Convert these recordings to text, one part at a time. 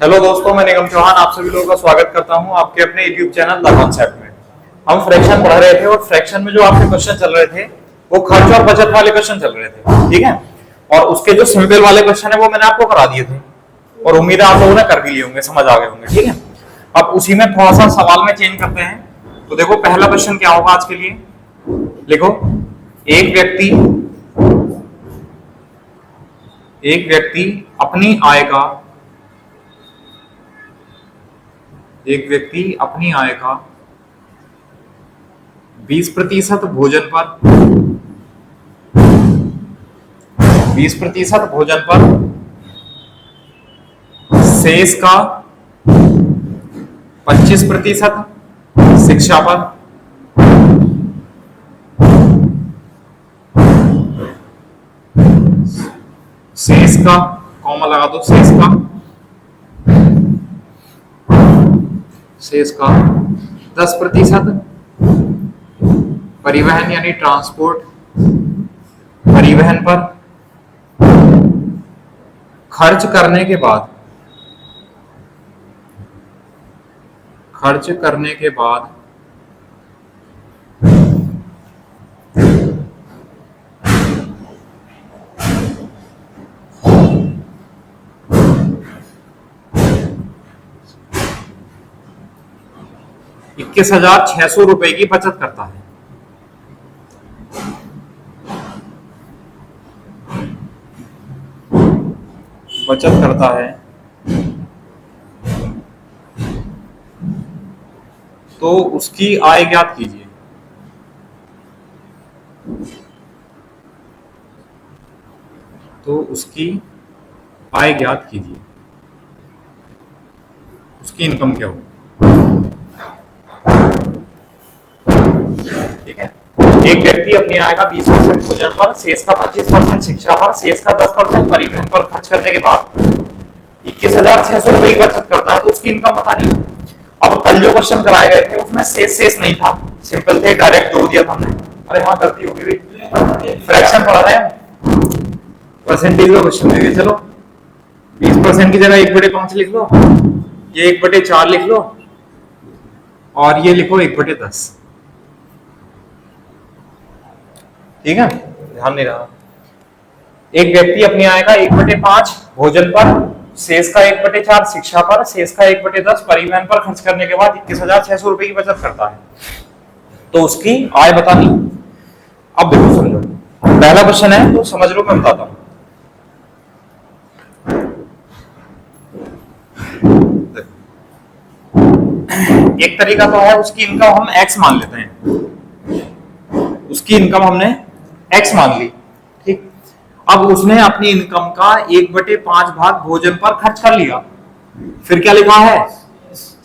Hello दोस्तों, मैं निगम चौहान आप सभी लोगों का स्वागत करता हूं आपके अपने YouTube चैनल द कॉन्सेप्ट में। हम फ्रैक्शन पढ़ रहे थे और फ्रैक्शन में जो आपके क्वेश्चन चल रहे थे वो खर्च और बचत वाले क्वेश्चन चल रहे थे, ठीक है। और उसके जो सिंपल वाले क्वेश्चन है वो मैंने आपको करा दिए थे और उम्मीद है आप लोगों ने कर भी लिए होंगे, समझ आ गए होंगे, ठीक है। अब उसी में थोड़ा सा सवाल में चेंज करते हैं। तो देखो पहला क्वेश्चन क्या होगा आज के लिए, लिखो एक व्यक्ति अपनी आय का 20% भोजन पर 20% भोजन पर शेष का 25% शिक्षा पर शेष का कॉमा लगा दो, शेष का 10% परिवहन यानी ट्रांसपोर्ट परिवहन पर खर्च करने के बाद 21,600 रुपए की बचत करता है। तो उसकी आय ज्ञात कीजिए। उसकी इनकम क्या हो, ठीक है। एक व्यक्ति अपनी आय का 20% भोजन पर, शेष का 25% शिक्षा पर, शेष का 10% परिवहन पर खर्च करने के बाद 21,600 रुपए की बचत करता है, तो उसकी इनकम बतानी है। अब कल जो क्वेश्चन कराए गए थे उसमें शेष नहीं था, सिंपल थे, डायरेक्ट जोड़ दिया था हमने। अरे हाँ गलती होगी, फ्रैक्शन पढ़ा रहे हैं, परसेंटेज का क्वेश्चन देंगे। चलो 20% की जगह 1/5 लिख लो, ये 1/4 लिख लो और ये लिखो 1/10, ठीक है। ध्यान नहीं रहा। एक व्यक्ति अपनी आय का 1/5 भोजन पर, शेष का 1/4 शिक्षा पर, शेष का 1/10 परिवहन पर खर्च करने के बाद 21,600 रुपए की बचत करता है, तो उसकी आय बतानी। अब देखो समझो, पहला क्वेश्चन है तो समझ लो, मैं बताता हूं। एक तरीका तो है, उसकी इनकम हम x मान लेते हैं, उसकी इनकम हमने x मान ली, ठीक। अब उसने अपनी इनकम का 1/5 भाग भोजन पर खर्च कर लिया, फिर क्या लिखा है,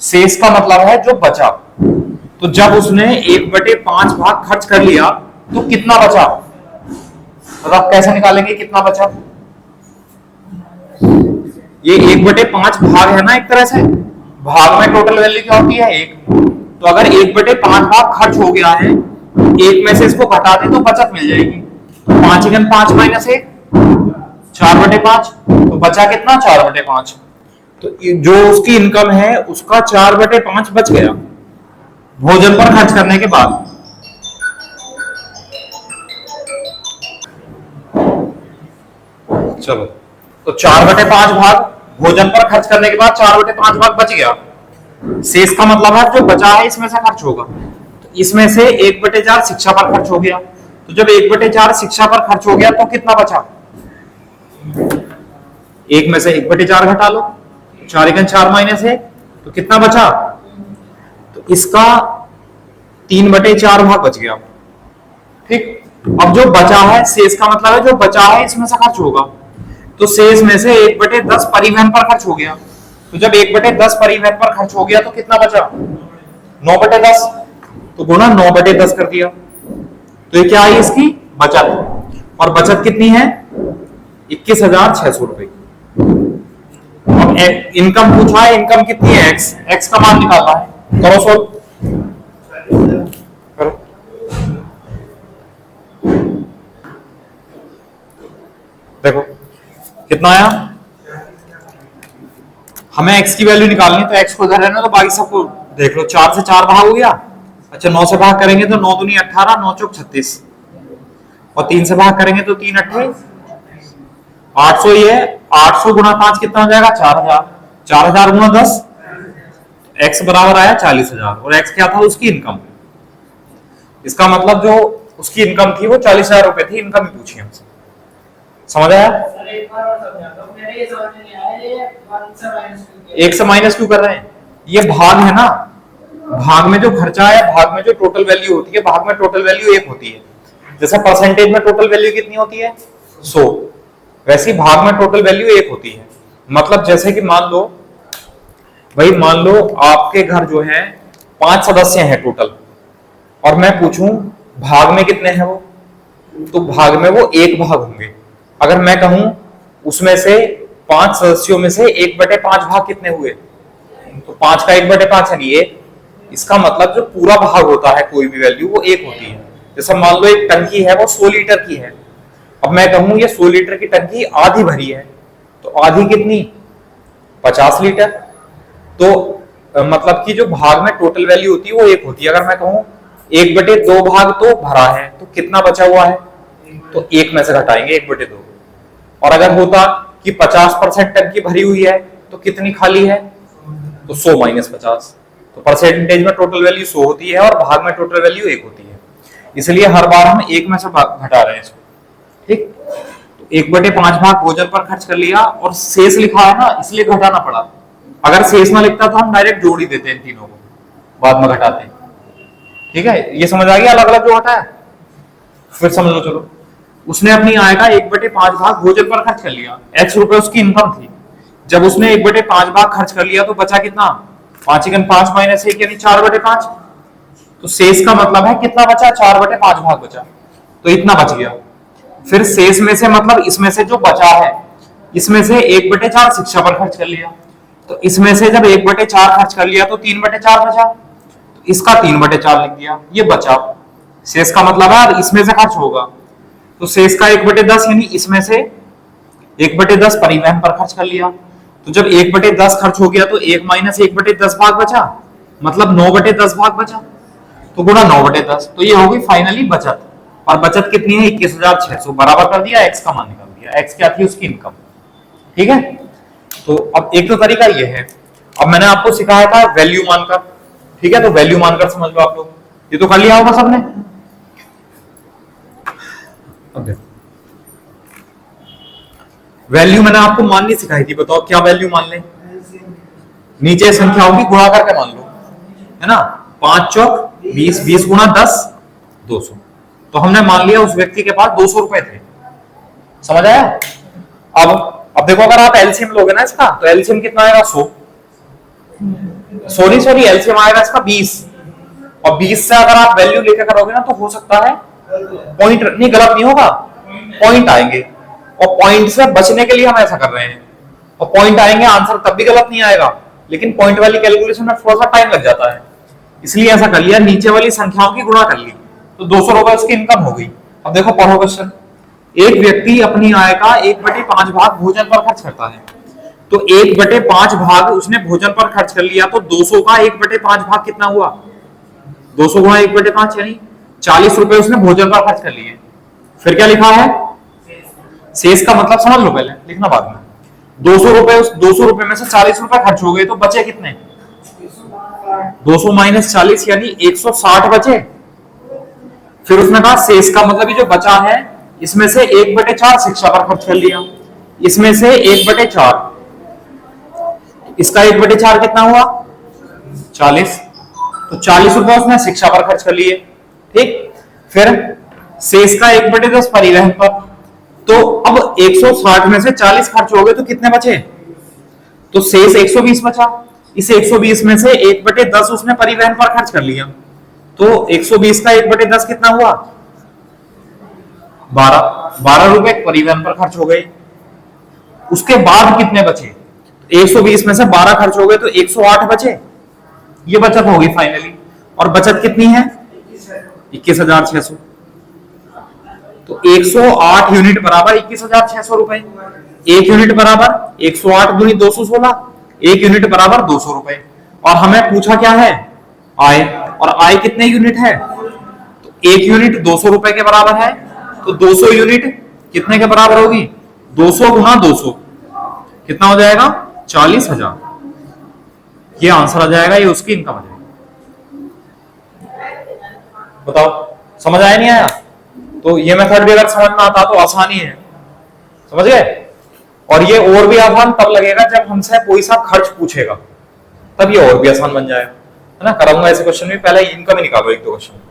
शेष का मतलब है जो बचा। तो जब उसने 1/5 भाग खर्च कर लिया तो कितना बचा, मतलब कैसे निकालेंगे कितना बचा। ये 1/5 भाग है ना, एक तरह से भाग में टोटल वैल्यू क्या होती है 1। तो अगर 1/5 भाग खर्च हो गया है, एक में से इसको घटा दे तो बचत मिल जाएगी। 5 × 5 - 1 4/5, तो बचा कितना 4/5। तो जो उसकी इनकम है उसका 4/5 बच गया भोजन पर खर्च करने के बाद। चलो तो 4/5 भाग भोजन पर खर्च करने के बाद 4/5 भाग बच गया, शेष का मतलब है जो बचा है इसमें से खर्च होगा। तो इसमें से 1/4 शिक्षा पर खर्च हो गया, तो जब 1/4 शिक्षा पर खर्च हो गया तो कितना बचा, एक में से 1/4 घटा लो, 4 × 4 - 1, तो कितना बचा, तो इसका 3/4 भाग बच गया, ठीक। अब जो बचा है, शेष का मतलब है जो बचा है इसमें से खर्च होगा, तो शेष में से 1/10 परिवहन पर खर्च हो गया। तो जब 1/10 परिवहन पर खर्च हो गया तो कितना बचा 9/10, तो गुणा 9/10 कर दिया, तो ये क्या आई इसकी बचत। और बचत कितनी है 21,600 रुपए। अब इनकम पूछा है, इनकम कितनी है x का मान निकालना है, करो सोल्व करो। देखो कितना आया, हमें x की वैल्यू निकालनी है, तो x को इधर रहना, तो बाकी सबको देख लो। 4 से 4 भाग हो गया। अच्छा 9 से भाग करेंगे तो 9 दूनी 18, 9 चौक 36, और 3 से भाग करेंगे तो 3 अट्ठे 800 ही है। 800 गुणा 5 कितना हो जाएगा? 4000। 4000 गुणा 10, x बराबर आया 40,000, और x क्या था? उसकी इनकम। इसका मतलब जो उसकी इनकम थी वो 40,000 रुपए थी, इनकम ही पूछी हमसे। समझ आया? एक से माइनस क्यों कर रहे हैं? ये भाग है ना, भाग में जो खर्चा है, भाग में जो टोटल वैल्यू होती है, भाग में टोटल वैल्यू 1 होती है। जैसे परसेंटेज में टोटल वैल्यू कितनी होती है? 100, वैसे भाग में टोटल वैल्यू 1 होती है। मतलब जैसे कि मान लो भाई, मान लो आपके घर जो है 5 सदस्य हैं टोटल, और मैं पूछूं भाग में कितने हैं वो, तो भाग में वो 1 भाग होंगे। अगर मैं कहूं उसमें से 5 सदस्यों में से 1/5 भाग कितने हुए, तो 5 का 1/5 यानी 1। इसका मतलब जो पूरा भाग होता है कोई भी वैल्यू वो 1 होती है। जैसे मान लो एक टंकी है वो 100 लीटर की है, अब मैं कहूं ये 100 लीटर की टंकी आधी भरी है, तो आधी कितनी? 50 लीटर। तो मतलब कि जो भाग में टोटल वैल्यू होती है वो 1 होती है। अगर मैं कहूं 1/2 भाग तो भरा है, तो कितना बचा हुआ है? तो 1 में से घटाएंगे 1/2। और अगर होता कि 50% टंकी भरी हुई है, तो कितनी खाली है? तो 100 माइनस 50। तो परसेंटेज में टोटल वैल्यू 100 होती है और भाग में टोटल वैल्यू 1 होती है, इसलिए हर बार हम 1 में से घटा रहे हैं इसको। ठीक, तो 1/5 भाग भोजन पर खर्च कर लिया, और शेष लिखा है ना, इसलिए घटाना पड़ा। अगर शेष ना लिखता तो हम डायरेक्ट जोड़ ही देते हैं तीनों को, बाद में घटाते हैं। ठीक है, ये समझ आ गया अलग अलग जो हटा है? फिर समझ लो। चलो, उसने अपनी आय का 1/5 भाग भोजन पर खर्च कर लिया, x रुपए उसकी इनकम थी। जब उसने 1/5 भाग खर्च कर लिया तो बचा कितना? 5 × 5 - 1 यानी 4/5। तो शेष का मतलब है कितना बचा? 4/5 भाग बचा, तो इतना बच गया। फिर शेष में से मतलब इसमें से जो बचा है, इसमें से 1/4 शिक्षा पर खर्च कर लिया, तो इसमें से जब 1/4 खर्च कर लिया तो 3/4 बचा, तो इसका 3/4 लिख दिया, ये बचा। शेष का मतलब है इसमें से खर्च होगा, तो शेष का 1/10 यानी इसमें से 1/10 परिवहन पर खर्च कर लिया। तो जब 1/10 खर्च हो गया तो 1 - 1/10 भाग बचा, मतलब 9/10 भाग बचा, तो गुणा 9/10, तो ये होगी फाइनली बचत। और बचत कितनी है? 21,600। बराबर कर दिया, x का मान निकाल दिया। x क्या थी? उसकी इनकम। ठीक है, तो अब एक तो तरीका ये है। अब मैंने आपको सिखाया था वैल्यू मानकर, ठीक है, तो वैल्यू मानकर समझ लो आप लोग। ये तो कर लिया होगा सबने। वैल्यू मैंने आपको माननी सिखाई थी, बताओ क्या वैल्यू मान ले? नीचे संख्याओं की गुणा करके मान लो, है ना। 5 चौक 20, 20 गुणा 10 200। तो हमने मान लिया उस व्यक्ति के पास 200 रुपए थे। समझ आया? अब देखो, अगर आप एलसीएम लोगे ना इसका, तो एलसीएम कितना आएगा? 100। सॉरी एलसीएम आएगा इसका 20, और 20 से अगर आप वैल्यू लेकर करोगे ना तो हो सकता है पॉइंट नहीं, गलत नहीं होगा, पॉइंट आएंगे, और पॉइंट से बचने के लिए हम ऐसा कर रहे हैं। और पॉइंट आएंगे, आंसर तब भी गलत नहीं आएगा, लेकिन पॉइंट वाली कैलकुलेशन में थोड़ा सा टाइम लग जाता है, इसलिए ऐसा कर लिया, नीचे वाली संख्याओं की गुणा कर ली, तो 200 रुपए उसकी इनकम हो गई। अब देखो, पढ़ो क्वेश्चन। एक व्यक्ति अपनी आय का 1/5 भाग भोजन पर खर्च करता है, तो 1/5 भाग उसने भोजन पर खर्च कर लिया, तो 200 का 1/5 भाग कितना हुआ? 200 गुणा 1/5 यानी 40 रुपए उसने भोजन पर खर्च कर लिए। फिर क्या लिखा है? शेष का मतलब समझ लो, पहले लिखना बाद में। 200 रुपए, उस 200 रुपए में से 40 रुपए खर्च हो गए, तो बचे कितने? 200 - 40 यानी 160 बचे। फिर उसने कहा शेष का मतलब ये जो बचा है, इसमें से 1/4 शिक्षा पर खर्च कर लिया, इसमें से 1/4, इसका 1/4 कितना हुआ? 40। तो 40 रुपए उसने शिक्षा पर खर्च कर लिए। ठीक, फिर शेष का 1/10 परिवहन पर। तो अब 160 में से 40 खर्च हो गए, तो कितने बचे? तो शेष 120 बचा। इस 120 में से 1/10 उसने परिवहन पर खर्च कर लिया, तो 120 का 1/10 कितना हुआ? 12 रुपए परिवहन पर खर्च हो गए। उसके बाद कितने बचे? 120 में से 12 खर्च हो गए, तो 108 बचे। ये बचत होगी फाइनली। और बचत कितनी है? 21,600। तो 108 यूनिट बराबर 21,600 रुपए। 1 यूनिट बराबर 108 दूनी 216, एक यूनिट बराबर 200 रुपए। और हमें पूछा क्या है, आय, और आय कितने यूनिट है, तो एक यूनिट 200 रुपए के बराबर है, तो 200 यूनिट कितने के बराबर होगी, 200 गुना 200 कितना हो जाएगा, 40,000। ये आंसर आ जाएगा, ये उसकी इनकम आ जाएगी। बताओ समझ आया नहीं आया? तो ये मेथड भी अगर समझ में आता तो आसानी है, समझ गए। और ये और भी आसान तब लगेगा जब हमसे कोई सा खर्च पूछेगा, तब ये और भी आसान बन जाएगा, है ना। कराऊंगा ऐसे क्वेश्चन भी, पहले इनकम ही निकालो एक दो क्वेश्चन।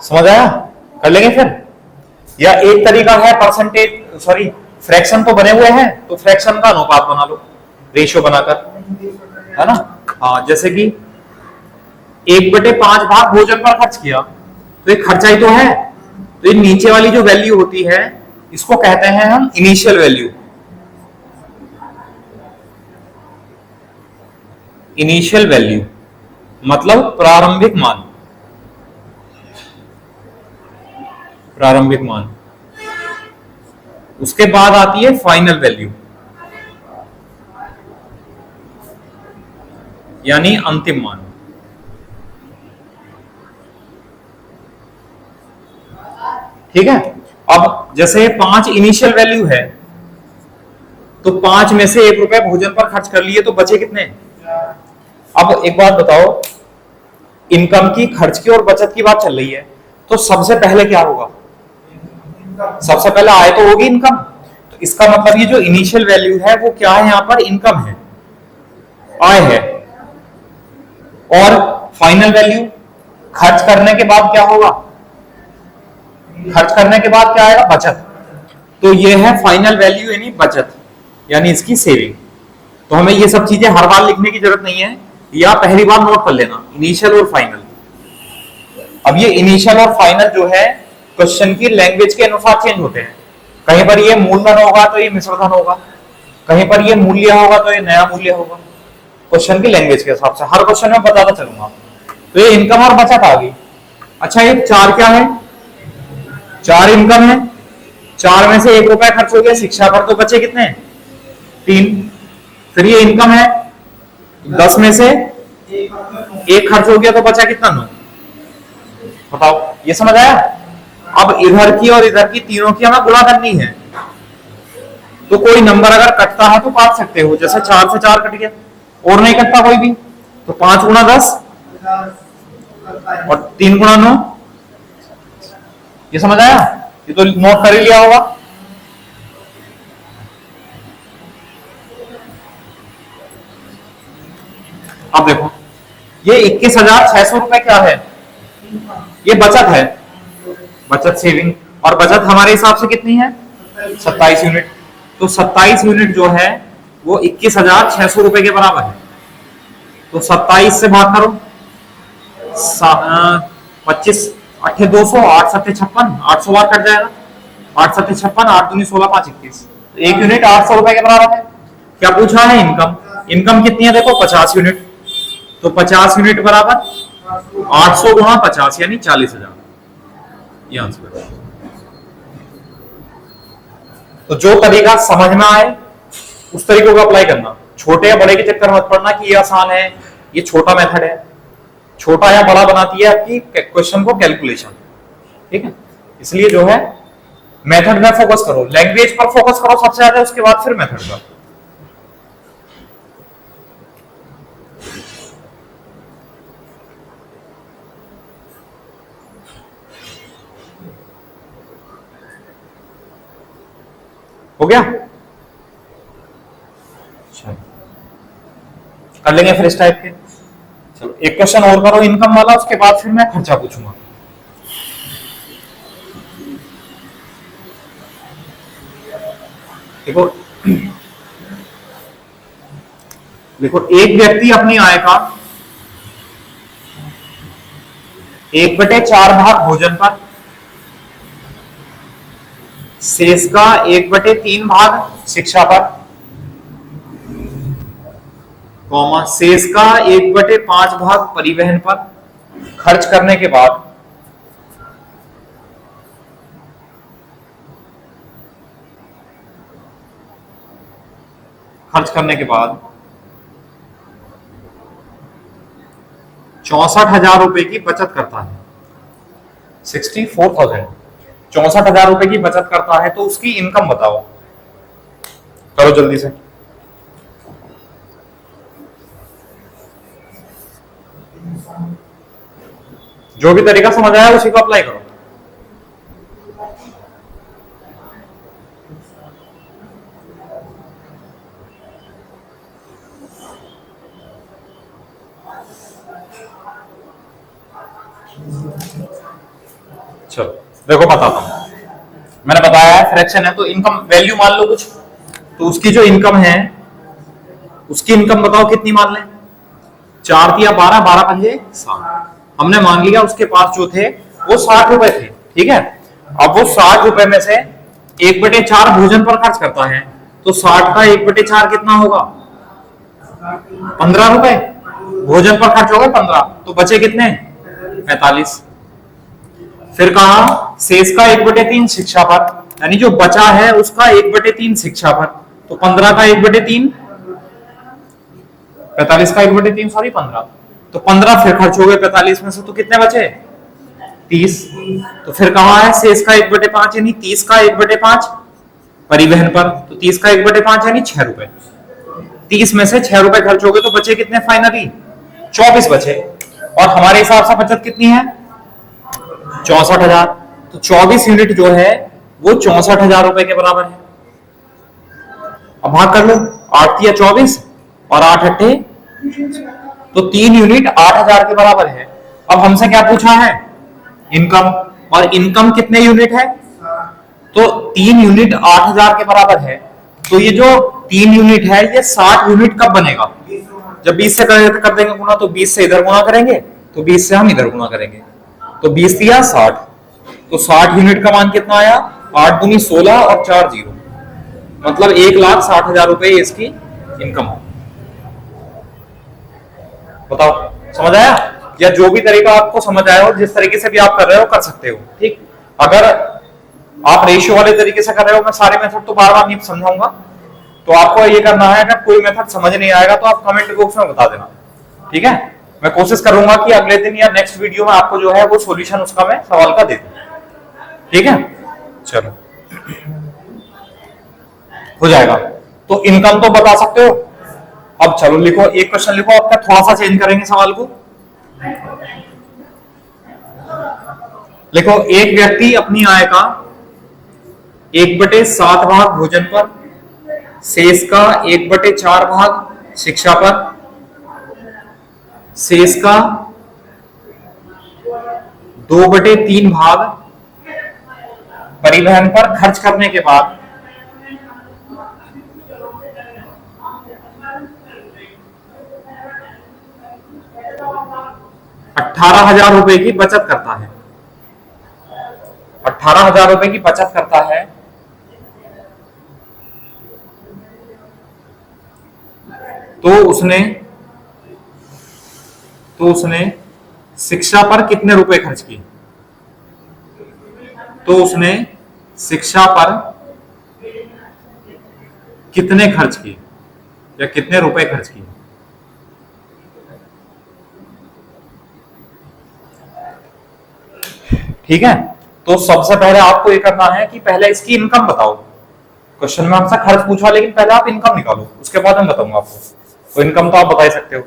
समझ आया? कर लेंगे फिर। या एक तरीका है परसेंटेज, सॉरी फ्रैक्शन तो बने हुए हैं, तो फ्रैक्शन का अनुपात बना लो, रेशियो बनाकर, है ना। हाँ, जैसे कि 1/5 भाग भोजन पर खर्च किया, तो एक खर्चा ही तो है। तो ये नीचे वाली जो वैल्यू होती है, इसको कहते हैं हम इनिशियल वैल्यू। इनिशियल वैल्यू मतलब प्रारंभिक मान, प्रारंभिक मान। उसके बाद आती है फाइनल वैल्यू, यानी अंतिम मान। ठीक है। अब जैसे 5 इनिशियल वैल्यू है, तो 5 में से 1 रुपए भोजन पर खर्च कर लिए, तो बचे कितने। अब एक बात बताओ, इनकम की, खर्च की और बचत की बात चल रही है, तो सबसे पहले क्या होगा, सबसे पहले आय तो होगी इनकम। तो इसका मतलब ये जो इनिशियल वैल्यू है वो क्या है, यहां पर इनकम है, आय है। और फाइनल वैल्यू खर्च करने के बाद क्या होगा, खर्च करने के बाद क्या आएगा, बचत। तो ये है फाइनल वैल्यू यानी बचत, यानी इसकी सेविंग। तो हमें ये सब चीजें हर बार लिखने की जरूरत नहीं है, या पहली बार नोट कर लेना, इनिशियल और फाइनल। अब ये इनिशियल और फाइनल जो है क्वेश्चन की लैंग्वेज के अनुसार चेंज होते हैं। कहीं पर ये मूलधन होगा तो ये मिश्रधन होगा, कहीं पर ये मूल्य होगा तो ये नया मूल्य होगा, क्वेश्चन की लैंग्वेज के हिसाब से हर क्वेश्चन में बताता चलूंगा। तो ये इनकम और बचत आ गई। अच्छा, ये 4 क्या है, 4 इनकम है। 4 में से 1 रुपया खर्च हो गया शिक्षा पर, तो बचे कितने, 3। फिर ये इनकम है, 10 में से 1 खर्च हो गया, तो बचा कितना, 9। बताओ, ये समझ आया? अब इधर की और इधर की तीनों की हमें गुणा करनी है। तो कोई नंबर अगर कटता है तो काट सकते हो, जैसे 4 से 4 कट गया, और नहीं कटता कोई भी, तो 5 गुणा 10 और 3 गुणा 9। ये समझ आया? ये तो नोट कर ही लिया होगा। अब देखो, ये 21,600 रुपए क्या है, ये बचत है, बचत सेविंग। और बचत हमारे हिसाब से कितनी है, 27 यूनिट। तो 27 यूनिट जो है वो 21,600 रुपए के बराबर है। तो 27 से भाग करो, 25 8 200, 8 7 56, 800 बार कट जाएगा, 8 7 56, 8 दूनी 16, 5 21। एक यूनिट 800 रुपए के बराबर है। क्या पूछा है, इनकम। इनकम कितनी है, देखो 50 यूनिट। तो 50 यूनिट बराबर 800 गुणा 50 यानी 40,000। ये आंसर है। तो जो तरीका समझ में आए उस तरीके को अप्लाई करना, छोटे या बड़े के चक्कर मत पड़ना कि ये आसान है, ये छोटा मेथड है। छोटा या बड़ा बनाती है आपकी क्वेश्चन को कैलकुलेशन, ठीक है। इसलिए जो है मेथड में फोकस करो, लैंग्वेज पर फोकस करो सबसे ज्यादा, उसके बाद फिर मेथड का। हो गया? कर लेंगे फिर इस टाइप के। चलो एक क्वेश्चन और करो इनकम वाला, उसके बाद फिर मैं खर्चा पूछूंगा। देखो देखो, एक व्यक्ति अपनी आय का 1/4 भाग भोजन पर, शेष का 1/3 भाग शिक्षा पर, कॉमा शेष का 1/5 भाग परिवहन पर खर्च करने के बाद, खर्च करने के बाद 64,000 रुपए की बचत करता है। 64,000, 64,000 रुपए की बचत करता है, तो उसकी इनकम बताओ। करो जल्दी से। जो भी तरीका समझ आया उसी को अप्लाई करो। चलो देखो बताता हूं। मैंने बताया है फ्रैक्शन है तो इनकम वैल्यू मान लो कुछ, तो उसकी जो इनकम है उसकी इनकम बताओ कितनी मान लें। 4 तिया 12, 12 पंजे 60। हमने मान लिया उसके पास जो थे वो 60 रुपए थे, ठीक है। अब वो 60 रुपए में से 1/4 भोजन पर खर्च करता है, तो 60 का 1/4 कितना होगा? 15 रुपए। भोजन पर खर्च हो गए 15, तो बचे कितने? 45। फिर कहा शेष का 1/3 शिक्षा पर, यानी जो बचा है उसका 1/3 शिक्षा पर, तो 15 का 1/3, 45 का 1/3 सॉरी 15, तो 15 फिर खर्च हो गए 45 में से, तो कितने बचे? 30। तो फिर कहा है शेष का 1/5 यानी 30 का 1/5 परिवहन पर, तो 30 का 1/5 यानी 6 रुपए। 30 में से 6 रुपए खर्च हो गए, तो बचे कितने फाइनली? 24 बचे। और हमारे हिसाब से बचत कितनी है? 64,000। तो 24 यूनिट जो है वो 64,000 रुपए के बराबर है। अब भाग कर लो, 8 या 24 और 8 अट्ठे, तो 3 यूनिट 8,000 के बराबर है। अब हमसे क्या पूछा है? इनकम। और इनकम कितने यूनिट है? तो 3 यूनिट 8,000 के बराबर है। तो ये जो 3 यूनिट है ये 60 यूनिट कब बनेगा? जब 20 से कर देंगे गुना, तो 20 से इधर गुना करेंगे, तो 20 से हम इधर गुना करेंगे, तो 20 दिया 60, तो 60 यूनिट का मान कितना आया? 8 दूनी 16 और 4 जीरो, मतलब 1,60,000 रुपए इसकी इनकम हो। बताओ समझ आया? या जो भी तरीका आपको समझ आया हो, जिस तरीके से भी आप कर रहे हो कर सकते हो, ठीक। अगर आप रेशियो वाले तरीके से कर रहे हो, मैं सारे मेथड तो बार बार नहीं समझाऊंगा, तो आपको ये करना है, अगर कोई मेथड समझ नहीं आएगा तो आप कमेंट बॉक्स में बता देना, ठीक है। मैं कोशिश करूंगा कि अगले दिन या नेक्स्ट वीडियो में आपको जो है वो सॉल्यूशन उसका मैं सवाल का दे दूं, ठीक है। चलो हो जाएगा। तो इनकम तो बता सकते हो। अब चलो लिखो, एक क्वेश्चन लिखो आपका, थोड़ा सा चेंज करेंगे सवाल को। लिखो, एक व्यक्ति अपनी आय का 1/7 भाग भोजन पर, शेष का 1/4 भाग शिक्षा पर, शेष का 2/3 भाग परिवहन पर खर्च करने के बाद 18,000 रुपए की बचत करता है। 18,000 रुपए की बचत करता है, तो उसने शिक्षा पर कितने रुपए खर्च किए? तो उसने शिक्षा पर कितने खर्च किए या कितने रुपए खर्च किए? ठीक है। तो सबसे पहले आपको ये करना है कि पहले इसकी इनकम बताओ। क्वेश्चन में हमसे खर्च पूछा, लेकिन पहले आप इनकम निकालो, उसके बाद मैं बताऊंगा आपको। तो इनकम तो आप बता ही सकते हो।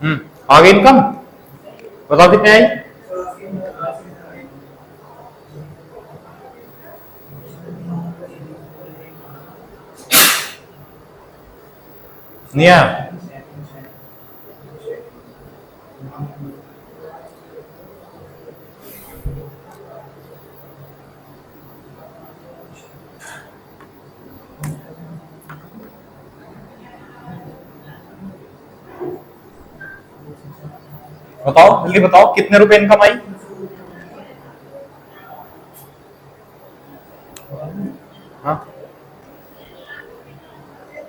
आगे इनकम बताओ कितने आई? नहीं आया? बताओ जल्दी बताओ कितने रुपए इनकम आई? हाँ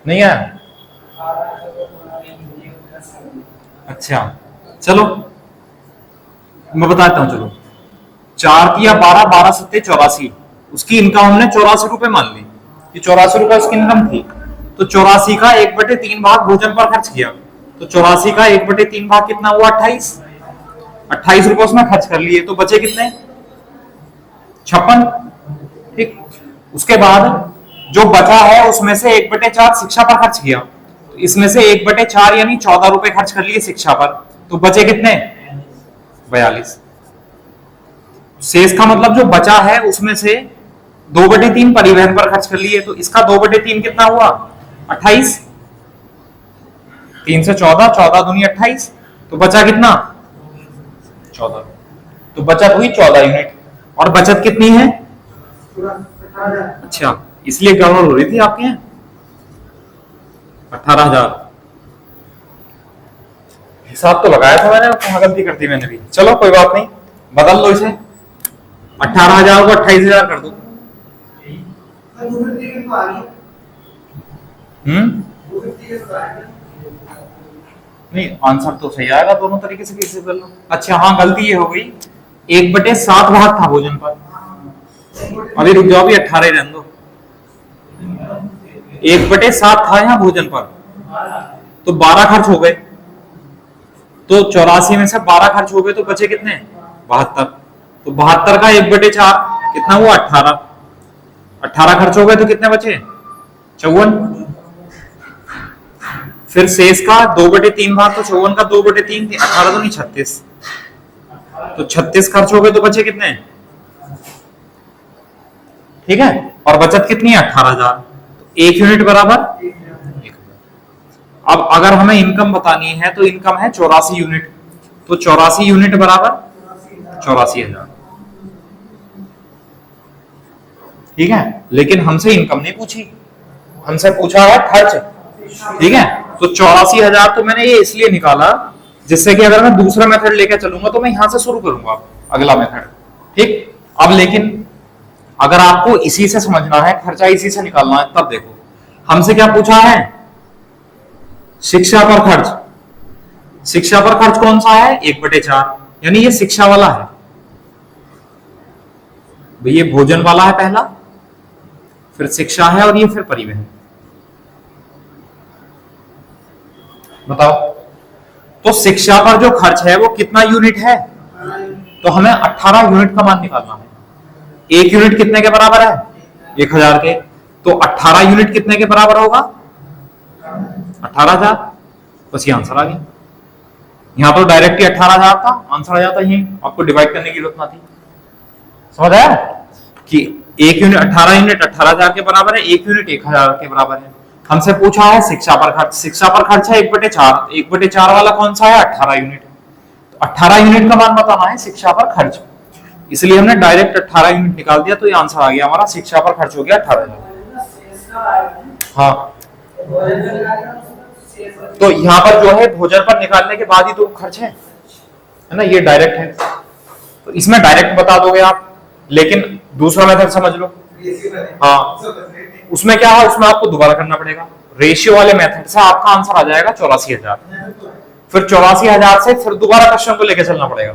नहीं आया? अच्छा चलो मैं बताता हूं, चलो 4 × 12 = 12 × 7 = 84, उसकी इनकम हमने 84 रुपए मान ली कि 84 रुपए उसकी इनकम थी। तो 84 का 1/3 भाग भोजन पर खर्च किया, तो 84 का 1/3 भाग कितना हुआ? 28। 28 रुपए उसमें खर्च कर लिए, तो बचे कितने? 56। ठीक, उसके बाद जो बचा है उसमें से 1/4 शिक्षा पर खर्च किया, तो इसमें से 1/4 यानी 14 रुपए खर्च कर लिए शिक्षा पर, तो बचे कितने? 42। शेष का मतलब जो बचा है उसमें से 2/3 परिवहन पर खर्च कर लिए, तो इसका 2/3 कितना हुआ? 28। 3 से 14, 14 दूनी 28, तो बचा कितना? 14। तो बचत हुई 14 यूनिट। और बचत कितनी है? अच्छा, इसलिए गड़बड़ हो रही थी आपके यहाँ। 18,000 हिसाब तो लगाया था मैंने, कहाँ गलती कर दी मैंने भी। चलो कोई बात नहीं, बदल लो इसे, 18,000 को 28,000 कर दो। नहीं, आंसर तो सही आएगा दोनों तरीके से, कैसे कर लो। अच्छा हाँ, गलती ये हो गई, 1/7 भाग था भोजन पर। अभी रुक जाओ, अभी 18 ही रहने दो। 1/7 था यहाँ भोजन पर, तो 12 खर्च हो गए, तो 84 में से 12 खर्च हो गए, तो बचे कितने? 72। तो 72 का 1/4 कितना हुआ? 18। 18 खर्च हो गए तो कितने बचे? 54। फिर शेष का 2/3 भाग, तो 54 का 2/3, 18 तो नहीं 36, तो 36 खर्च हो गए, तो बचे कितने? ठीक है, और बचत कितनी है? 18,000। तो 1 यूनिट बराबर 1,000। अब अगर हमें इनकम बतानी है तो इनकम है 84 यूनिट, तो 84 यूनिट बराबर 84,000। ठीक है, लेकिन हमसे इनकम नहीं पूछी, हमसे पूछा है खर्च। ठीक है, तो 84,000 तो मैंने ये इसलिए निकाला जिससे कि अगर मैं दूसरा मेथड लेकर चलूंगा तो मैं यहां से शुरू करूंगा अगला मेथड। ठीक, अब लेकिन अगर आपको इसी से समझना है, खर्चा इसी से निकालना है, तब देखो हमसे क्या पूछा है? शिक्षा पर खर्च। शिक्षा पर खर्च कौन सा है? 1/4, यानी ये शिक्षा वाला है भाई, ये भोजन वाला है पहला, फिर शिक्षा है, और ये फिर परिवहन। बताओ, तो शिक्षा पर जो खर्च है वो कितना यूनिट है? तो हमें 18 यूनिट का मान निकालना है। 1 यूनिट कितने के बराबर है? 1,000 के, तो 18 यूनिट कितने के बराबर होगा? 18,000। बस ये आंसर आ गया। यहां तो डायरेक्ट ही 18,000 था, आंसर आ जाता, यही आपको डिवाइड करने की जरूरत ना थी। समझ आया कि 1 यूनिट 18 यूनिट 18,000 के बराबर है, 1 यूनिट 1,000 के बराबर है। हमसे पूछा है शिक्षा पर खर्च, शिक्षा पर खर्च है 1/4, 1/4 वाला कौन सा है? 18 यूनिट। तो 18 यूनिट का मान बताना है शिक्षा पर खर्च, इसलिए हमने डायरेक्ट 18 यूनिट निकाल दिया, तो ये आंसर आ गया हमारा, शिक्षा पर खर्च हो गया 18,000। हाँ, तो यहाँ पर जो है भोजन पर निकालने के बाद ही तो खर्च है ना, ये डायरेक्ट है, तो इसमें डायरेक्ट बता दोगे आप। लेकिन दूसरा मेथड समझ लो। हाँ, उसमें क्या है, उसमें आपको दोबारा करना पड़ेगा। रेशियो वाले मेथड से आपका आंसर आ जाएगा 84,000, फिर 84,000 से फिर दोबारा क्वेश्चन को लेके चलना पड़ेगा।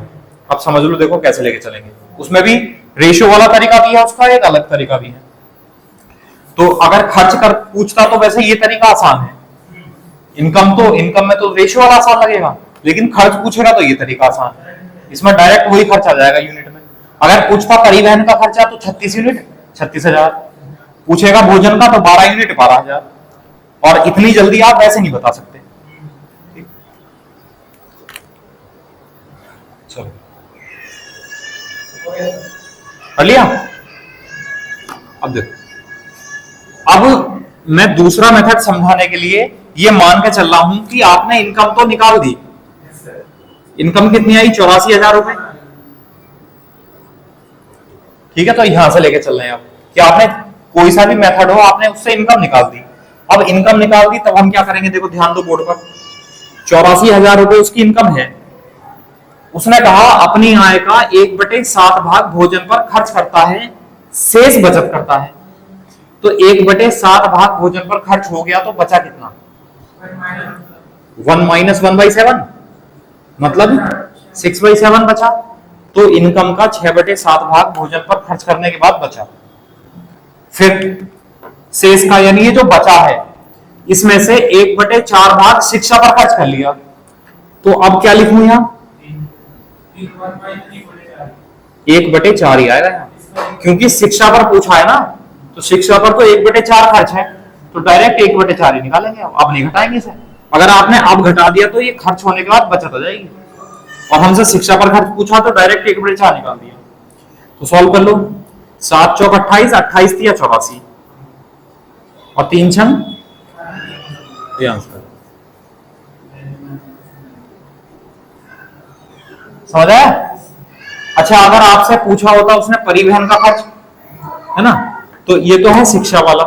अब समझ लो, देखो कैसे लेके चलेंगे। उसमें भी रेशियो वाला तरीका भी है, उसका एक अलग तरीका भी है। तो अगर खर्च कर पूछता तो वैसे ये तरीका आसान है, इनकम में तो रेशियो वाला आसान लगेगा, लेकिन खर्च पूछेगा तो ये तरीका आसान है, इसमें डायरेक्ट वही खर्च आ जाएगा यूनिट में। अगर पूछता परिवहन का खर्चा तो 36 यूनिट 36,000, पूछेगा भोजन का तो 12 यूनिट 12,000, और इतनी जल्दी आप वैसे नहीं बता सकते। कर लिया। अब देखो, अब मैं दूसरा मेथड समझाने के लिए ये मान के चल रहा हूं कि आपने इनकम तो निकाल दी। इनकम कितनी आई? 84,000 रुपए। ठीक है, तो यहां से लेके चल रहे हैं अब कि आपने कोई सा भी मेथड हो, आपने उससे इनकम निकाल दी। अब इनकम निकाल दी, तब हम क्या करेंगे? देखो ध्यान दो बोर्ड पर। 84,000 रुपए उसकी इनकम है। उसने कहा अपनी आय का 1/7 भाग भोजन पर खर्च करता है, शेष बचत करता है। तो 1/7 भाग भोजन पर खर्च हो गया, तो बचा कितना? 1 माइनस 1/7, मतलब 6/7 बचा। तो इनकम का 6/7 भाग भोजन पर खर्च करने के बाद बचा। फिर शेष का, यानी ये जो बचा है, इसमें से 1/4 भाग शिक्षा पर खर्च कर लिया। तो अब क्या लिखूं यहां? 1/4 ही आएगा यहाँ, क्योंकि शिक्षा पर पूछा है ना, तो शिक्षा पर तो 1/4 खर्च है, तो डायरेक्ट 1/4 ही निकालेंगे। अब नहीं घटाएंगे इसे। अगर आपने अब घटा दिया तो ये खर्च होने के बाद बचत हो जाएगी, और हमसे शिक्षा पर खर्च पूछा तो डायरेक्ट 1/4 निकाल दिया। तो सॉल्व कर लो। 7 चौक 28, 28 तिया 84, और 3 छंग ये आंसर। समझ आया? अच्छा, अगर आपसे पूछा होता उसने परिवहन का खर्च, है ना, तो ये तो है शिक्षा वाला।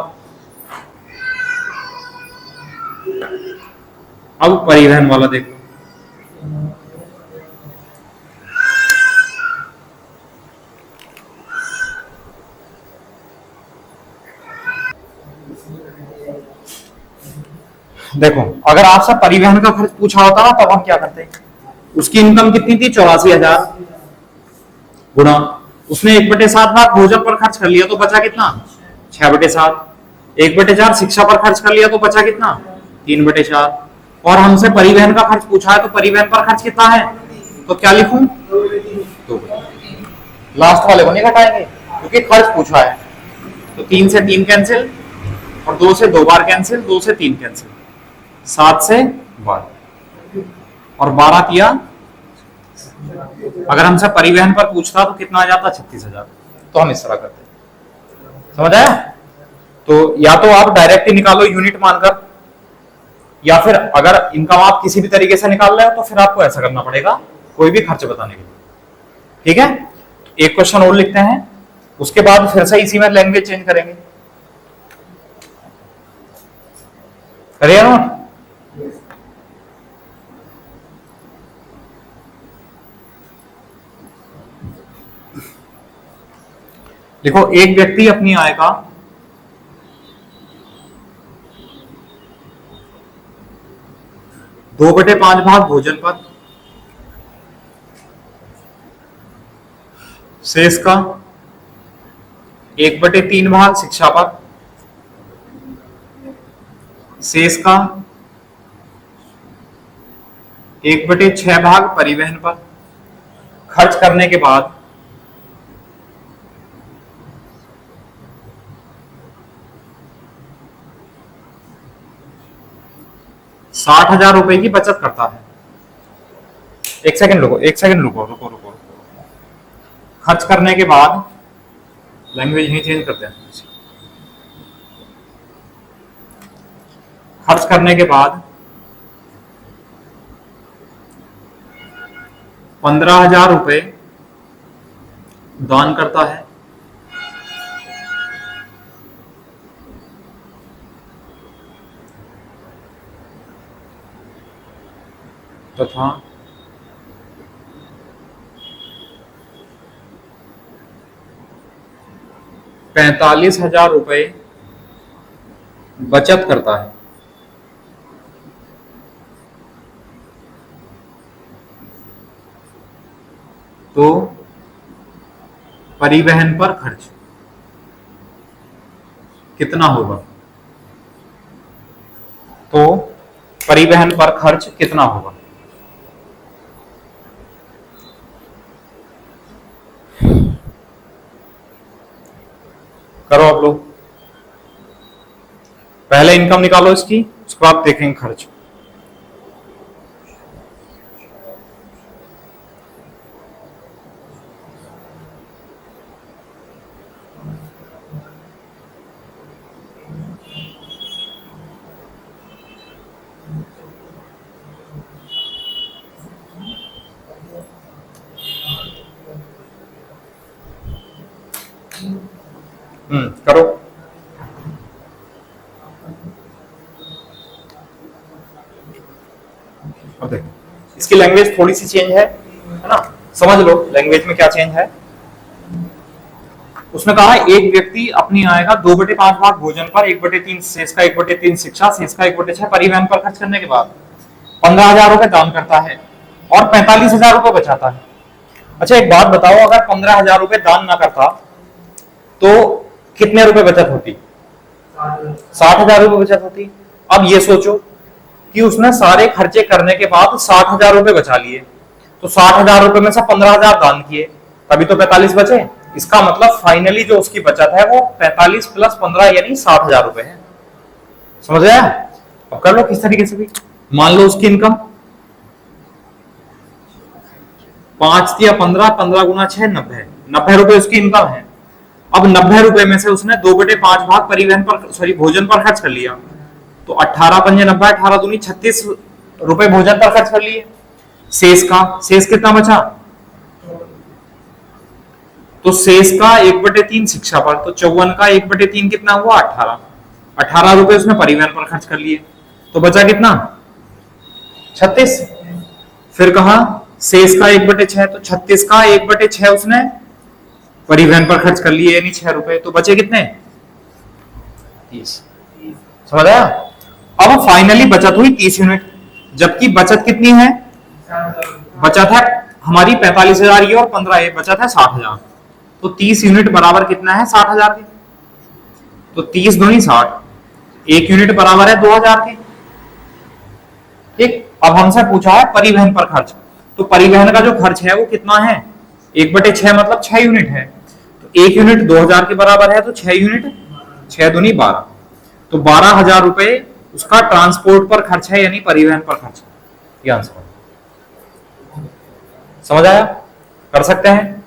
अब परिवहन वाला देखो। देखो, अगर आपसे परिवहन का खर्च पूछा होता ना, तब हम क्या करते? उसकी इनकम कितनी थी? 84,000, गुणा उसने 1/7 भाग भोजन पर खर्च कर लिया, तो बचा कितना? 6/7। 1/4 शिक्षा पर खर्च कर लिया, तो बचा कितना? 3/4। और हमसे परिवहन का खर्च पूछा है, तो परिवहन पर खर्च कितना है? तो क्या लिखूं? तो लास्ट वाले को नहीं घटाएंगे, क्योंकि खर्च पूछा है। तो 3 से 3 कैंसिल, और 2 से 2 बार कैंसिल, 2 से 3 कैंसिल, 7 से 12, और 12 किया। अगर हमसे परिवहन पर पूछता तो कितना आ जाता? 36,000। तो हम इस तरह करते। समझ आया? तो या तो आप डायरेक्ट ही निकालो यूनिट मानकर, या फिर अगर इनकम आप किसी भी तरीके से निकाल रहे हो तो फिर आपको ऐसा करना पड़ेगा, कोई भी खर्च बताने के लिए। ठीक है, एक क्वेश्चन और लिखते हैं, उसके बाद फिर से इसी में लैंग्वेज चेंज करेंगे। करिए ना। देखो, एक व्यक्ति अपनी आय का 2/5 भाग भोजन पर, शेष का 1/3 भाग शिक्षा पर, शेष का 1/6 भाग परिवहन पर खर्च करने के बाद 60,000 रुपए की बचत करता है। एक सेकंड रुको, एक सेकंड रुको रुको रुको। खर्च करने के बाद, लैंग्वेज नहीं चेंज करते हैं, खर्च करने के बाद 15,000 रुपए दान करता है, तथा 45,000 रुपए बचत करता है। तो परिवहन पर खर्च कितना होगा? तो परिवहन पर खर्च कितना होगा? करो आप लोग। पहले इनकम निकालो इसकी, उसके बाद देखेंगे खर्च। करो। अब देखो, इसकी लैंग्वेज थोड़ी सी चेंज है ना, समझ लो लैंग्वेज में क्या चेंज है। उसने कहा एक व्यक्ति अपनी आय का 2/5 भाग भोजन पर, 1/3 शेष का 1/3 शिक्षा, शेष का 1/6 परिवहन पर खर्च करने के बाद 15,000 रुपए दान करता है और 45,000 रुपए बचाता है। अच्छा एक बात बताओ, अगर 15,000 रुपए दान ना करता तो कितने रुपए बचत होती? 60,000 रुपए बचत होती। अब ये सोचो कि उसने सारे खर्चे करने के बाद 60,000 रुपए बचा लिए, तो 60,000 रुपए में से 15,000 दान किए, तभी तो 45 बचे। इसका मतलब फाइनली जो उसकी बचत है वो 45 प्लस 15 यानी 60,000 रुपए है। समझ आया? अब कर लो किस तरीके से भी। मान लो उसकी इनकम 5 या 15, 15 गुना 6 90 रुपए उसकी इनकम है। अब 90 रुपए में से उसने 2/5 भाग परिवहन पर, सॉरी भोजन पर खर्च कर लिया, तो 18 पंजे 90, 18 दूनी 36 रुपए भोजन पर खर्च कर लिए। शेष कितना बचा? तो शेष का 1/3 शिक्षा पर, तो 54 का 1/3 कितना हुआ? 18। 18 रुपए उसने परिवहन पर खर्च कर लिए, तो बचा कितना? 36। फिर कहा शेष का 1/6, तो 36 का 1/6 उसने परिवहन पर खर्च कर लिए यानी 6 रुपए, तो बचे कितने? 30। समझ आया? अब फाइनली बचत हुई 30 यूनिट, जबकि बचत कितनी है? बचत है हमारी 45,000 ये और 15 ये, बचत है 60,000। तो 30 यूनिट बराबर कितना है? 60,000 के। तो 30 दूनी 60, 1 यूनिट बराबर है 2,000 के। ठीक, अब हमसे पूछा है परिवहन पर खर्च, तो परिवहन का जो खर्च है वो कितना है? 1/6 मतलब 6 यूनिट है, तो 1 यूनिट 2,000 के बराबर है, तो 6 यूनिट 6 दूनी 12, तो 12,000 रुपए उसका ट्रांसपोर्ट पर खर्च है यानी परिवहन पर खर्च। ये आंसर समझ आया? कर सकते हैं।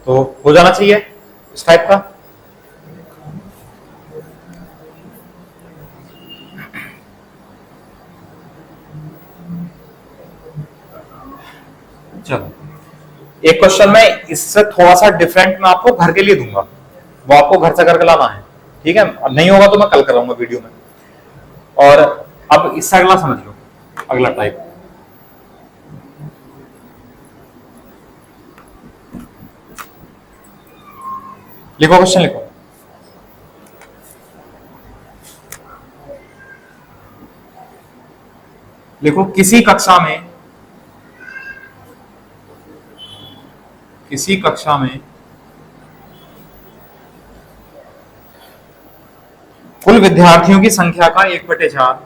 तो हो जाना चाहिए इस टाइप का। चलो एक क्वेश्चन में इससे थोड़ा सा डिफरेंट मैं आपको घर के लिए दूंगा, वो आपको घर से करके लाना है। ठीक है, नहीं होगा तो मैं कल कराऊंगा वीडियो में। और अब इससे अगला समझ लो, अगला टाइप। लिखो क्वेश्चन लिखो। लिखो किसी कक्षा में कुल विद्यार्थियों की संख्या का 1/4,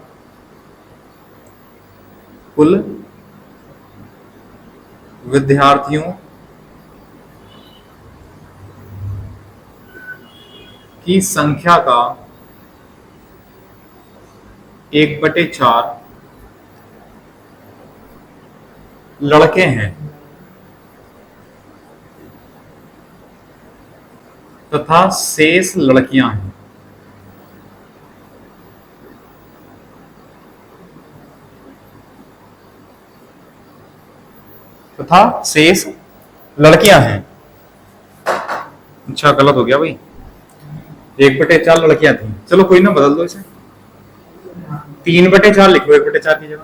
कुल विद्यार्थियों की संख्या का 1/4 लड़के हैं तथा शेष लड़कियां हैं, तथा शेष लड़कियां हैं। अच्छा गलत हो गया भाई, 1/4 लड़कियां थी, चलो कोई ना बदल दो इसे, 3/4 लिखो 1/4 की जगह।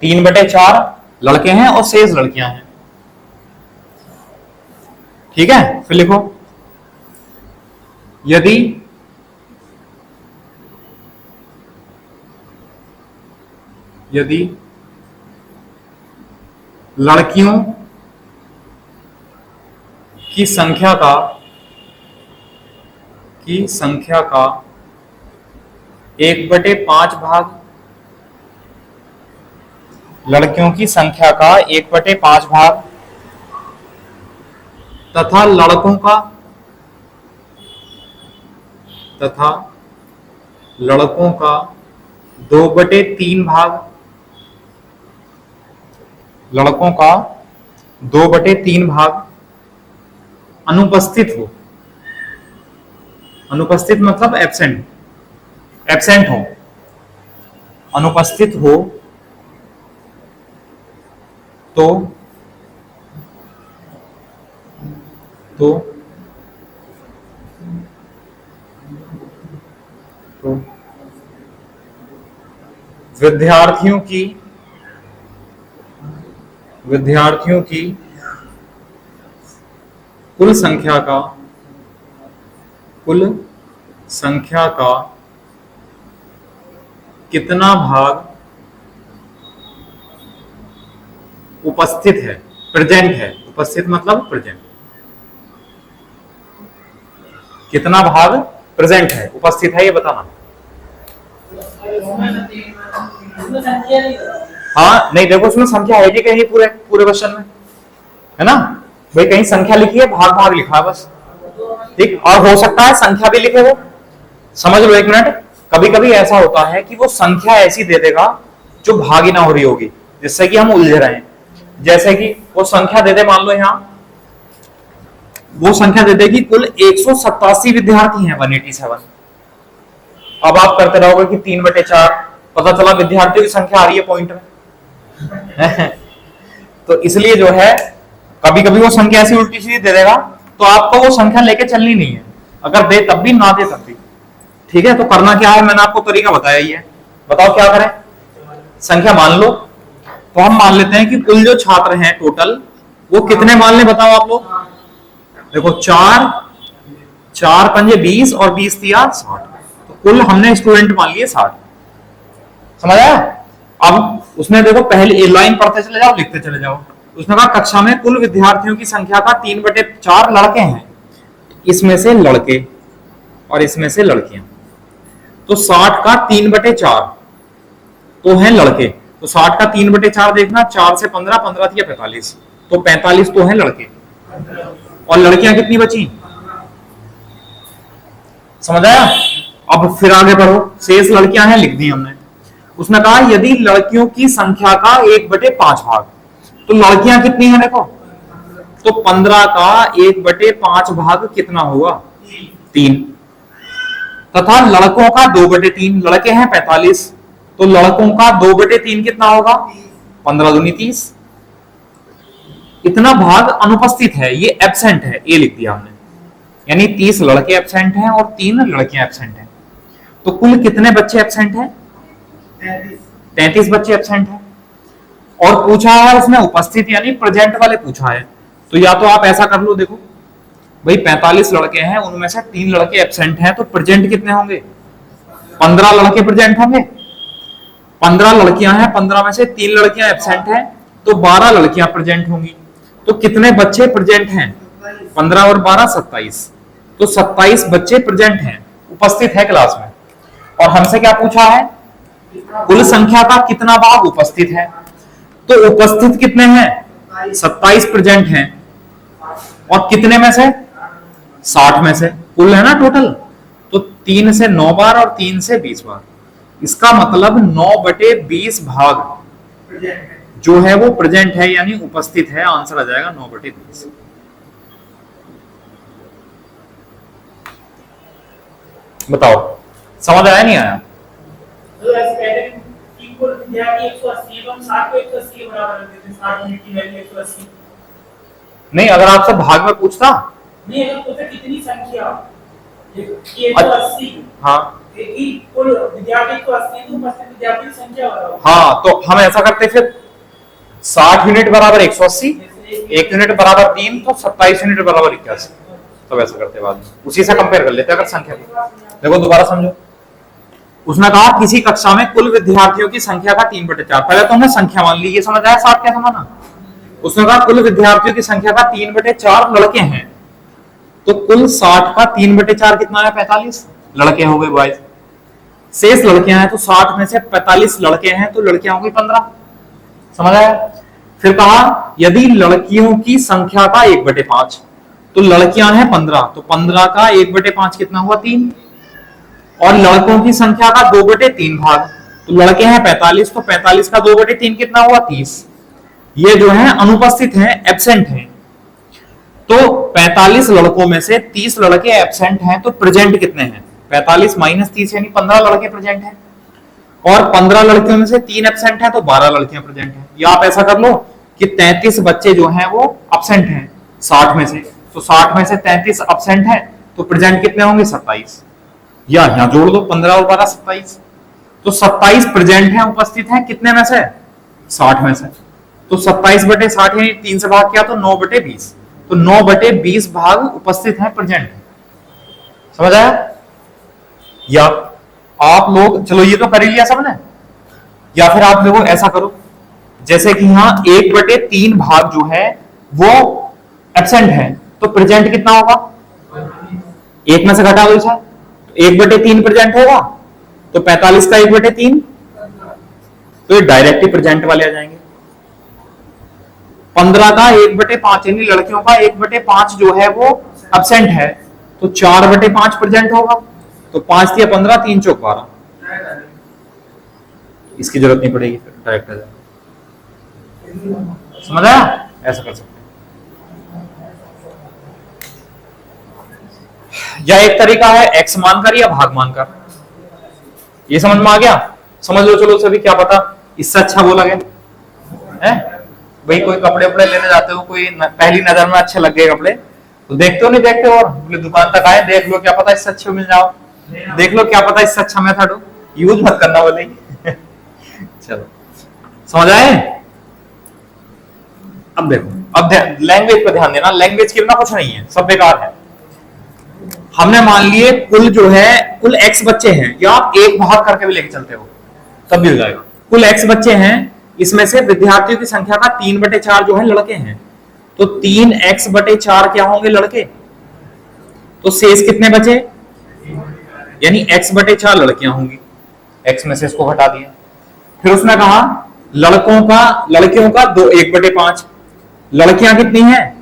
3/4 लड़के हैं और शेष लड़कियां हैं। ठीक है, फिर लिखो यदि लड़कियों की संख्या का 1/5 भाग, लड़कियों की संख्या का 1/5 भाग तथा लड़कों का 2/3 भाग, लड़कों का 2/3 भाग अनुपस्थित हो, अनुपस्थित मतलब एब्सेंट, एब्सेंट हो, अनुपस्थित हो तो तो तो विद्यार्थियों की कुल संख्या का कितना भाग उपस्थित है, प्रेजेंट है। उपस्थित मतलब प्रेजेंट, कितना भाग प्रेजेंट है, उपस्थित है, ये बताना। हाँ नहीं देखो, उसमें संख्या है कि कहीं पूरे क्वेश्चन में, है ना भाई, कहीं संख्या लिखी है, भाग भाग लिखा है बस, ठीक। और हो सकता है संख्या भी लिखे वो, समझ लो एक मिनट। कभी कभी ऐसा होता है कि वो संख्या ऐसी दे देगा जो भागी ना हो रही होगी, जिससे कि हम उलझ रहे हैं। जैसे कि वो संख्या दे दे, मान लो यहां वो संख्या दे दे कि कुल 187 विद्यार्थी हैं, 187। अब आप करते रहोगे कि 3/4, पता चला विद्यार्थियों की संख्या आ रही है पॉइंट में तो इसलिए जो है कभी कभी वो संख्या ऐसी उल्टी सीधी दे देगा, तो आपको वो संख्या लेके चलनी नहीं है, अगर दे तब भी, ना दे तब भी, ठीक है। तो करना क्या है, मैंने आपको तरीका बताया ही है, बताओ क्या करें। संख्या मान लो, तो हम मान लेते हैं कि कुल जो छात्र हैं टोटल, वो कितने मान ले, बताओ आप लोग। देखो 4 पंजे 20 और 20 दिया 60, तो कुल हमने स्टूडेंट मान लिए 60, समझ आया। अब उसने देखो पहले लाइन पढ़ते चले जाओ, लिखते चले जाओ। उसने कहा कक्षा में कुल विद्यार्थियों की संख्या का 3/4 लड़के हैं, इसमें से लड़के और इसमें से लड़कियां, तो 60 का 3/4 तो हैं लड़के, तो 60 का 3/4 देखना, 4 से 15, 15 दिया 45, तो 45 तो हैं लड़के, और लड़कियां कितनी बची, समझ आया। अब फिर आगे बढ़ो, शेष लड़कियां हैं लिख दी हमने। उसने कहा यदि लड़कियों की संख्या का 1/5 भाग, तो लड़कियां कितनी हैं देखो, तो 15 का 1/5 भाग कितना होगा, 3, तथा लड़कों का 2/3, लड़के हैं 45, तो लड़कों का 2/3 कितना होगा, 15 दूनी 30। इतना भाग अनुपस्थित है, ये एब्सेंट है, ये लिख दिया हमने, यानी 30 लड़के एब्सेंट हैं और 3 लड़कियां एब्सेंट हैं। तो कुल कितने बच्चे एब्सेंट हैं, 33 बच्चे एब्सेंट हैं। और पूछा है उसने उपस्थित यानी प्रेजेंट वाले पूछा है, तो या तो आप ऐसा कर लो, देखो भाई 45 लड़के हैं, उनमें से 3 लड़के एब्सेंट हैं, तो प्रेजेंट कितने होंगे, 15 लड़के प्रेजेंट होंगे। 15 लड़कियां हैं, 15 में से 3 लड़कियां एब्सेंट हैं, तो 12 लड़कियां प्रेजेंट होंगी। तो कितने बच्चे प्रेजेंट हैं, 15 और 12 27, तो 27 बच्चे प्रेजेंट हैं, उपस्थित है क्लास में। और हमसे क्या पूछा है, कुल संख्या का कितना भाग उपस्थित है, तो उपस्थित कितने हैं, 27 प्रेजेंट हैं, और कितने में से, 60 में से, कुल है ना टोटल, तो 3 से 9 बार और 3 से 20 बार, इसका मतलब 9/20 भाग जो है वो प्रेजेंट है यानी उपस्थित है। आंसर आ जाएगा 9/20। बताओ समझ आया नहीं आया, नहीं अगर आपसे भाग में पूछता, नहीं अगर पूछे कितनी संख्या, ये 180, हाँ कुल विद्यार्थी को 80, तो उपस्थित विद्यार्थी की संख्या बताओ। हाँ तो हम ऐसा करते फिर 60 यूनिट बराबर 180, 1 यूनिट बराबर 3, तो 27 यूनिट बराबर 81, तो वैसा करते बाद में उसी से कंपेयर कर लेते अगर संख्या। देखो दोबारा समझो, उसने कहा किसी कक्षा में कुल विद्यार्थियों की संख्या का 3/4, पहले तो हमने संख्या मान ली, ये समझ आया 60 कैसे माना। उसने कहा कुल विद्यार्थियों की संख्या का 3/4 लड़के हैं, तो कुल 60 का 3/4 कितना है, 45 लड़के हो गए बॉयज। शेष लड़कियां हैं, तो 60 में से 45 लड़के हैं, तो लड़कियां हो गई 15, समझ आया। फिर कहा यदि लड़कियों की संख्या का 1/5, तो लड़कियां हैं 15, तो 15 का 1/5 कितना हुआ, 3, और लड़कों की संख्या का 2/3 भाग, तो लड़के हैं 45, तो 45 का 2/3 कितना हुआ, 30। ये जो है अनुपस्थित हैं, एब्सेंट हैं। तो 45 लड़कों में से 30 लड़के एब्सेंट हैं, तो प्रेजेंट कितने हैं? 45 माइनस 30 यानी 15 लड़के प्रेजेंट हैं। और 15 लड़कियों में से 3 एब्सेंट हैं, तो 12 लड़कियां प्रेजेंट हैं। या आप ऐसा कर लो कि 33 बच्चे जो हैं वो एब्सेंट हैं 60 में से, तो 60 में से 33 एब्सेंट हैं, तो प्रेजेंट कितने होंगे? 27। या यहां जोड़ दो 15 और 12 27, तो 27 प्रेजेंट हैं, उपस्थित हैं कितने में से? 60 में से। तो 27 बटे 60 यानी 3 से भाग किया तो 9 बटे 20, तो 9 बटे 20 भाग उपस्थित हैं, प्रेजेंट। समझ आया? या आप लोग, चलो ये तो कर ही लिया सबने, या फिर आप लोग ऐसा करो जैसे कि यहां 1 बटे 3 भाग जो है वो एब्सेंट है, तो प्रेजेंट कितना होगा? 1 में से घटा दो इसे, 1 बटे 3 प्रेजेंट होगा, तो 45 का 1 बटे 3, तो ये डायरेक्ट ही प्रेजेंट वाले आ जाएंगे। 15 का 1 बटे 5 यानी लड़कियों का 1 बटे 5 जो है वो एब्सेंट है, तो 4 बटे 5 प्रेजेंट होगा, तो 5 दिया 15, 3 चौक 12, इसकी जरूरत नहीं पड़ेगी, फिर डायरेक्ट आ जाएगा। समझ आया? ऐसा कर सकते हैं। या एक तरीका है एक्स मानकर या भाग मानकर, ये समझ में आ गया? समझ लो, चलो सभी, क्या पता इससे अच्छा बोला गया है। भाई कोई कपड़े उपड़े लेने जाते हो, कोई पहली नजर में अच्छे लग गए कपड़े, तो देखते हो नहीं देखते हो, और बोले दुकान तक आए, देख लो क्या पता इससे अच्छे मिल जाओ, देख लो क्या पता इससे अच्छा मेथड हो, यूज मत करना बोले। चलो समझ आए? अब देखो, अब लैंग्वेज पर ध्यान देना, लैंग्वेज की ना कुछ नहीं है, सब बेकार है। हमने मान लिए कुल जो है, कुल x बच्चे हैं, या आप एक भाग करके भी लेके चलते हो तब भी हो जाएगा। कुल x बच्चे हैं, इसमें से विद्यार्थियों की संख्या का 3 बटे 4 जो है लड़के हैं, तो 3x बटे 4 क्या होंगे? लड़के। तो शेष कितने बचे? यानी x बटे 4 लड़कियां होंगी, x में से इसको हटा दिया। फिर उसने कहा लड़कियों का 1 बटे 5, लड़कियां कितनी हैं?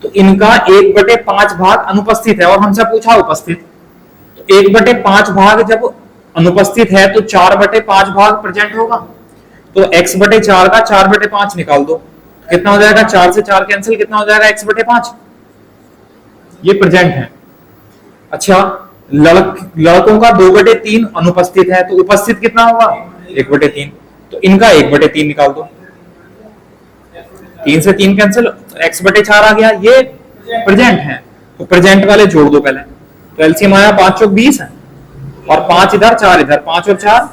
तो इनका 1 बटे 5 भाग अनुपस्थित है, और हमसे पूछा उपस्थित, तो 1 बटे 5 भाग जब अनुपस्थित है तो 4 बटे 5 भाग प्रेजेंट होगा, तो x बटे 4 का 4 बटे 5 निकाल दो, कितना हो जाएगा? 4 से 4 कैंसिल, कितना हो जाएगा? x बटे 5, ये प्रेजेंट है। अच्छा, लड़कों का 2 बटे 3 अनुपस्थित है, तो उपस्थित कितना होगा? 1 बटे 3, तो इनका 1 बटे 3 निकाल दो, 3 से 3 कैंसिल, x बटे 4 आ गया, ये प्रेजेंट है। तो प्रेजेंट वाले जोड़ दो पहले, तो एलसीएम आया 5 चौक 20 है, और 5 इधर 4 इधर, 5 और 4,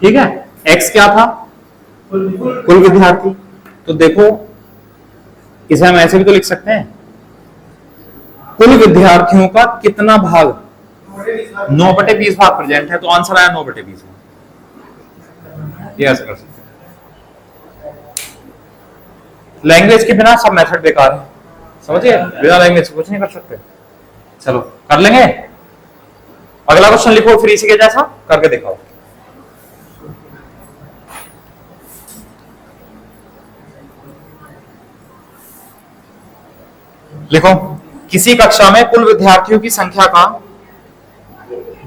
ठीक है। x क्या था? कुल विद्यार्थी। तो देखो इसे हम ऐसे भी तो लिख सकते हैं, कुल विद्यार्थियों का कितना भाग? 9 बटे 20 भाग प्रेजेंट है, तो आंसर आया 9 बटे 20। ये ऐसे कर सकते हैं। लैंग्वेज के बिना सब मेथड बेकार है, समझिए, बिना लैंग्वेज कुछ नहीं कर सकते। चलो कर लेंगे, अगला क्वेश्चन लिखो फिर इसी के जैसा करके दिखाओ। लिखो, किसी कक्षा में कुल विद्यार्थियों की संख्या का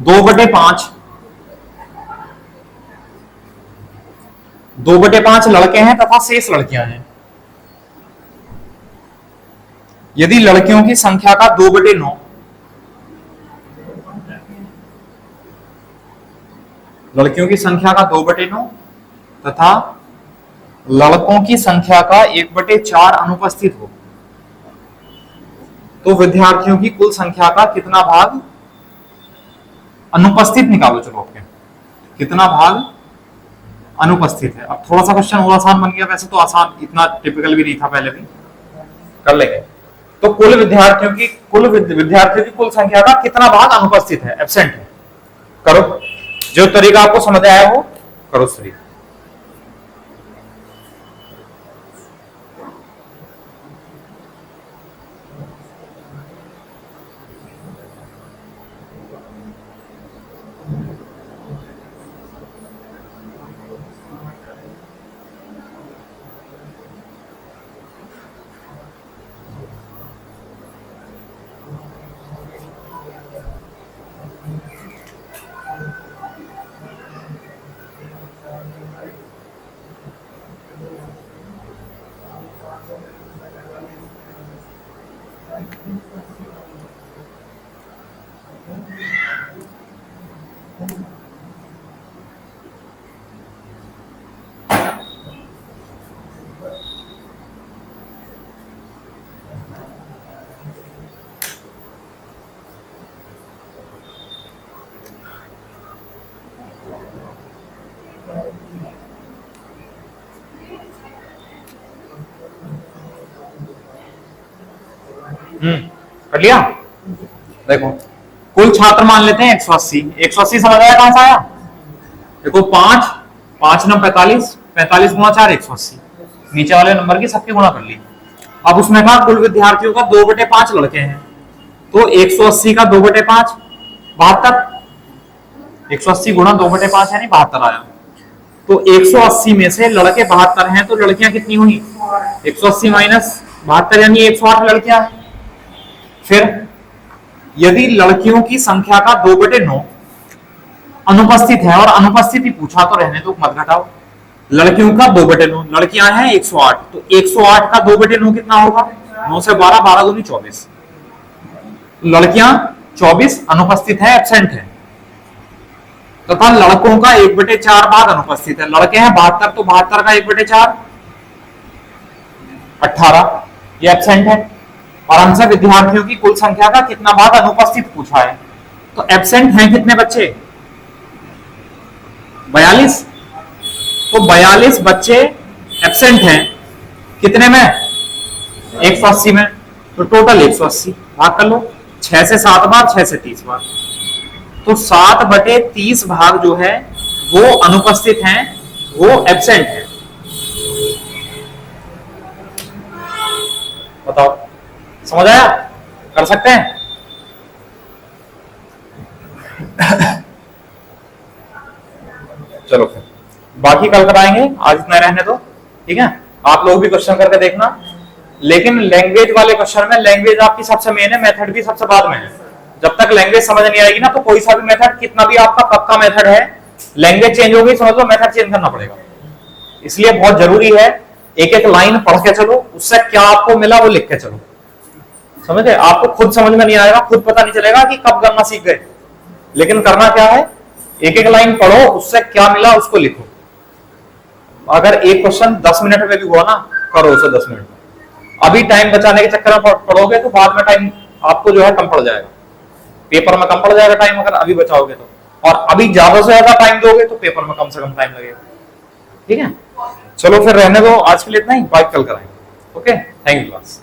2 बटे 5 लड़के हैं तथा शेष लड़कियां हैं। यदि लड़कियों की संख्या का 2 बटे 9 लड़कियों की संख्या का 2 बटे 9 तथा लड़कों की संख्या का 1 बटे 4 अनुपस्थित हो, तो विद्यार्थियों की कुल संख्या का कितना भाग अनुपस्थित निकालो। चलो आपके कितना भाग अनुपस्थित है। अब थोड़ा सा क्वेश्चन और आसान बन गया, वैसे तो आसान, इतना टिपिकल भी नहीं था, पहले भी कर लेंगे। तो कुल विद्यार्थियों की कुल संख्या का कितना भाग अनुपस्थित है, एब्सेंट है। करो, जो तरीका आपको समझ आया हो करो सही। कर लिया। देखो कुल छात्र मान लेते हैं 180। 180 समझ आया कहां से आया? देखो 5 5 9 45, 45 गुणा 4 180, नीचे वाले नंबर की सबकी गुणा कर ली। अब उसमें कहा कुल विद्यार्थियों का 2/5 लड़के हैं, तो 180 का 2/5 72। 180 गुणा 2/5 यानी 72 आया। तो 180 में से लड़के 72 हैं, तो लड़कियां कितनी हुई? 180 माइनस 72 यानी 108 लड़कियां हैं। फिर यदि लड़कियों की संख्या का 2/9 अनुपस्थित है, और अनुपस्थिति पूछा तो रहने दो, मत घटाओ। लड़कियों का 2/9, लड़कियां हैं 108, तो 108 का 2/9 कितना होगा? 9 से 12, 12 दूनी 24। लड़कियां 24 अनुपस्थित है, एब्सेंट है, तथा लड़कों का 1/4 भाग अनुपस्थित है। लड़के हैं 72, तो 72 का 1/4 18, ये एब्सेंट है। और हमसे विद्यार्थियों की कुल संख्या का कितना भाग अनुपस्थित पूछा है, तो एब्सेंट हैं कितने बच्चे? 42। तो 42 बच्चे एब्सेंट हैं कितने में? 180 में। तो टोटल 180 भाग कर लो, 6 से 7 बार, 6 से 30 बार, तो 7/30 भाग जो है वो अनुपस्थित हैं, वो एब्सेंट है। बताओ समझ आया? कर सकते हैं? चलो फिर बाकी कल कराएंगे, आज इतना रहने दो, ठीक है? आप लोग भी क्वेश्चन करके देखना, लेकिन लैंग्वेज वाले क्वेश्चन में लैंग्वेज आपकी सबसे मेन है, मेथड भी सबसे बाद में है। जब तक लैंग्वेज समझ नहीं आएगी ना, तो कोई सा भी मेथड, कितना भी आपका पक्का मेथड है, लैंग्वेज चेंज हो गई समझ लो, मेथड चेंज करना पड़ेगा। इसलिए बहुत जरूरी है एक एक लाइन पढ़ के चलो, उससे क्या आपको मिला वो लिख के चलो, समझे? आपको खुद समझ में नहीं आएगा, खुद पता नहीं चलेगा कि कब करना सीख गए, लेकिन करना क्या है, एक एक लाइन पढ़ो, उससे क्या मिला उसको लिखो। अगर एक क्वेश्चन 10 मिनट में भी हुआ ना, करो उसे 10 मिनट में। अभी टाइम बचाने के चक्कर में पढ़ोगे तो बाद में टाइम आपको जो है कम पड़ जाएगा, पेपर में कम पड़ जाएगा टाइम अगर अभी बचाओगे तो, और अभी ज्यादा से ज्यादा टाइम दोगे तो पेपर में कम से कम टाइम लगेगा, ठीक है? चलो फिर रहने दो, आज के लिए इतना ही, बाइक कल कराएंगे। Okay, thank you class.